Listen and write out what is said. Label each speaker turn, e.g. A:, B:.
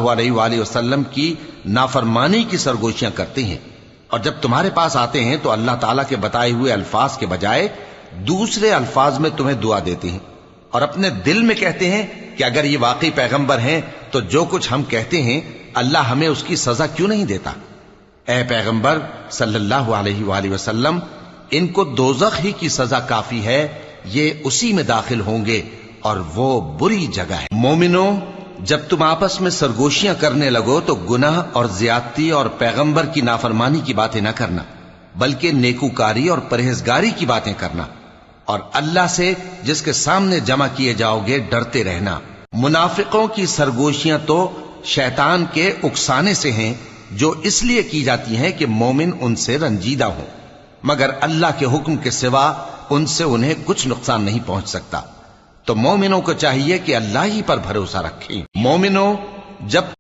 A: सल्लल्लाहु अलैहि वआलिहि वसल्लम की नाफरमानी की सरगोशियां करते हैं, और जब तुम्हारे पास आते हैं तो अल्लाह ताला के बताए हुए अल्फाज के बजाय दूसरे अल्फाज में तुम्हें दुआ देते हैं, और अपने दिल में कहते हैं कि अगर ये वाकई पैगंबर हैं तो जो कुछ हम कहते हैं अल्लाह हमें उसकी सजा क्यों नहीं देता। ए पैगंबर सल्लल्लाहु अलैहि वआलिहि वसल्लम, इनको दोज़ख ही की सजा काफी है, ये उसी में दाखिल होंगे और वो बुरी जगह है। मोमिनो, जब तुम आपस में सरगोशियां करने लगो तो गुनाह और ज्यादती और पैगंबर की नाफरमानी की बातें न करना, बल्कि नेकूकारी और परहेजगारी की बातें करना, और अल्लाह से जिसके सामने जमा किए जाओगे डरते रहना। मुनाफिकों की सरगोशियां तो शैतान के उकसाने से हैं, जो इसलिए की जाती हैं कि मोमिन उनसे रंजीदा हो, मगर अल्लाह के हुक्म के सिवा उनसे उन्हें कुछ नुकसान नहीं पहुंच सकता। तो मोमिनों को चाहिए कि अल्लाह ही पर भरोसा रखें। मोमिनों, जब